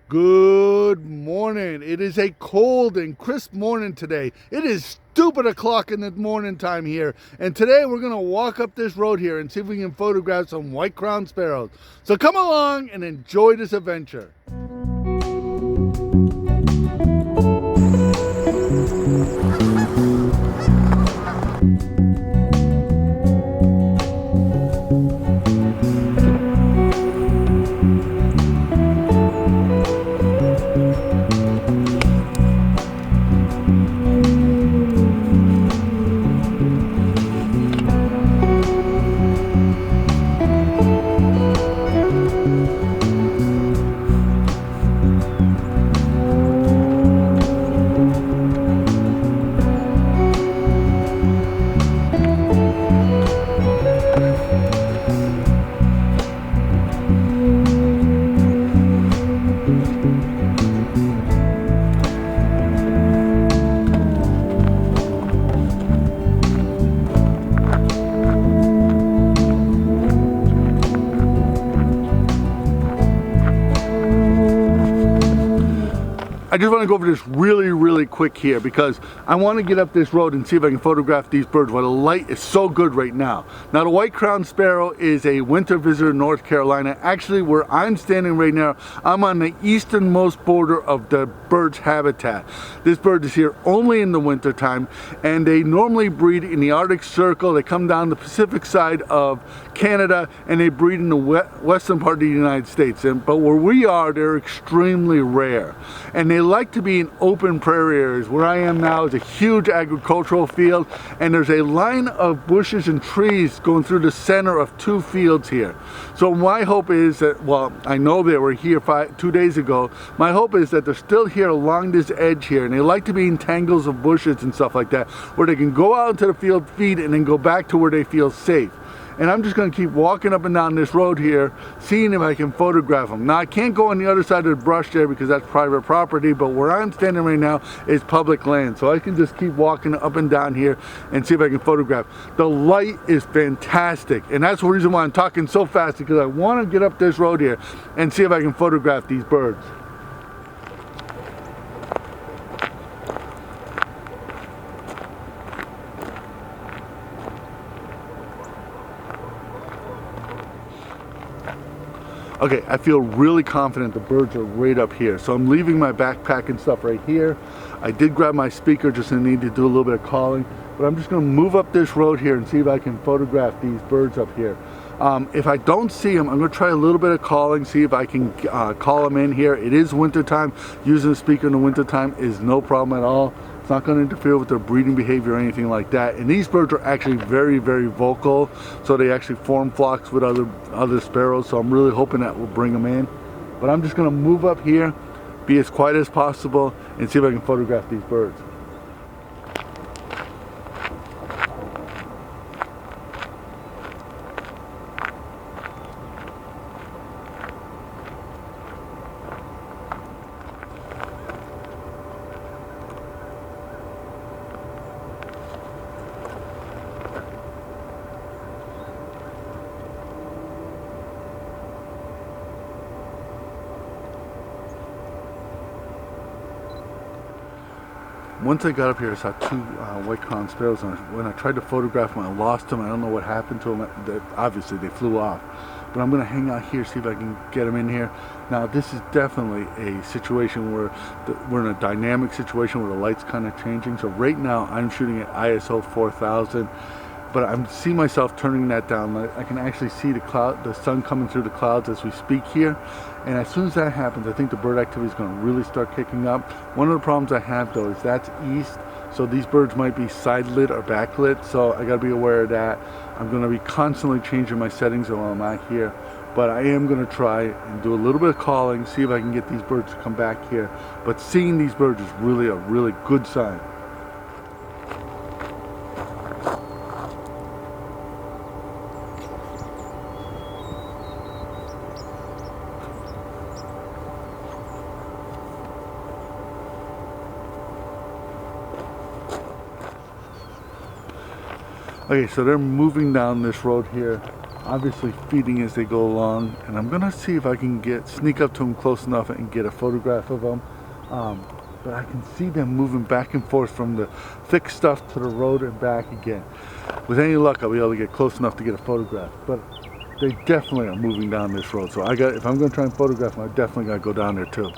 Good morning. It is a cold and crisp morning today. It is stupid o'clock in the morning time here. And today we're going to walk up this road here and see if we can photograph some white crown sparrows. So come along and enjoy this adventure. I just want to go over this really quick here because I want to get up this road and see if I can photograph these birds while the light is so good right now. Now the white crown sparrow is a winter visitor in North Carolina. Actually, where I'm standing right now, I'm on the easternmost border of the bird's habitat. This bird is here only in the winter time, and they normally breed in the Arctic Circle. They come down the Pacific side of Canada and they breed in the western part of the United States. But where we are, they're extremely rare. And they like to be in open prairie areas. Where I am now is a huge agricultural field, and there's a line of bushes and trees going through the center of two fields here. So my hope is that, well, I know they were here 2 days ago. My hope is that they're still here along this edge here, and they like to be in tangles of bushes and stuff like that, where they can go out into the field, feed, and then go back to where they feel safe. And I'm just going to keep walking up and down this road here, seeing if I can photograph them. Now I can't go on the other side of the brush there because that's private property, but where I'm standing right now is public land. So I can just keep walking up and down here and see if I can photograph. The light is fantastic, and that's the reason why I'm talking so fast, because I want to get up this road here and see if I can photograph these birds. Okay, I feel really confident the birds are right up here. So I'm leaving my backpack and stuff right here. I did grab my speaker just in need to do a little bit of calling, but I'm just gonna move up this road here and see if I can photograph these birds up here. If I don't see them, I'm gonna try a little bit of calling, see if I can call them in here. It is winter time. Using a speaker in the winter time is no problem at all. It's not going to interfere with their breeding behavior or anything like that. And these birds are actually very vocal, so they actually form flocks with other sparrows. So I'm really hoping that will bring them in. But I'm just going to move up here, be as quiet as possible, and see if I can photograph these birds. Once I got up here, I saw two white crown sparrows, and when I tried to photograph them, I lost them. I don't know what happened to them. Obviously, they flew off. But I'm going to hang out here, see if I can get them in here. Now, this is definitely a situation where we're in a dynamic situation where the light's kind of changing. So right now, I'm shooting at ISO 4000. But I see myself turning that down. I can actually see the sun coming through the clouds as we speak here. And as soon as that happens, I think the bird activity is going to really start kicking up. One of the problems I have though is that's east, so these birds might be side lit or backlit, so I got to be aware of that. I'm going to be constantly changing my settings while I'm out here. But I am going to try and do a little bit of calling, see if I can get these birds to come back here. But seeing these birds is really a really good sign. Okay, so they're moving down this road here. obviously feeding as they go along, and I'm gonna see if I can sneak up to them close enough and get a photograph of them. But I can see them moving back and forth from the thick stuff to the road and back again. With any luck, I'll be able to get close enough to get a photograph. But they definitely are moving down this road. So if I'm gonna try and photograph them, I definitely gotta go down there too.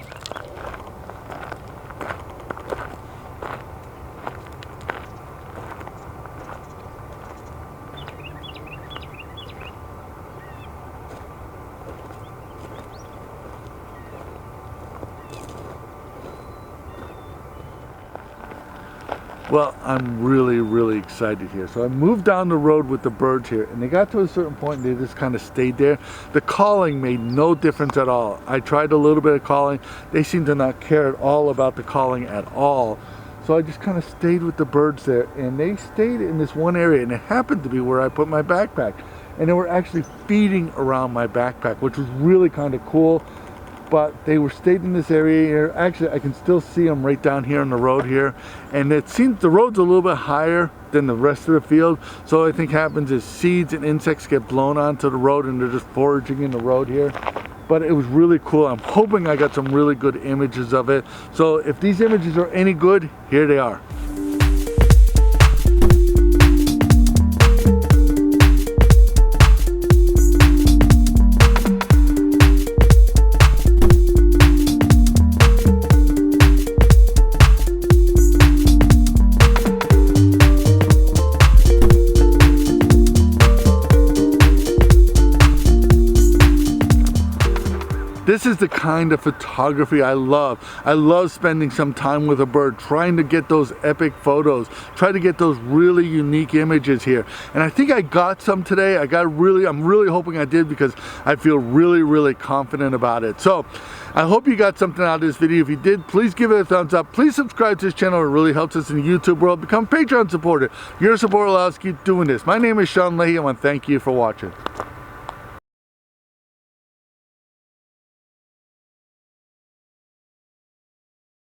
Well, I'm really excited here. So I moved down the road with the birds here, and they got to a certain point and they just kind of stayed there. The calling made no difference at all. I tried a little bit of calling. They seemed to not care at all about the calling at all. So I just kind of stayed with the birds there, and they stayed in this one area, and it happened to be where I put my backpack. And they were actually feeding around my backpack, which was really kind of cool. But they were stayed in this area here. Actually, I can still see them right down here on the road here. And it seems the road's a little bit higher than the rest of the field. So what I think happens is seeds and insects get blown onto the road and they're just foraging in the road here. But it was really cool. I'm hoping I got some really good images of it. So if these images are any good, here they are. This is the kind of photography I love. I love spending some time with a bird, trying to get those epic photos, try to get those really unique images here. And I think I got some today. I'm really hoping I did, because I feel really confident about it. So I hope you got something out of this video. If you did, please give it a thumbs up. Please subscribe to this channel. It really helps us in the YouTube world. Become a Patreon supporter. Your support allows us to keep doing this. My name is Leahy. I want to thank you for watching.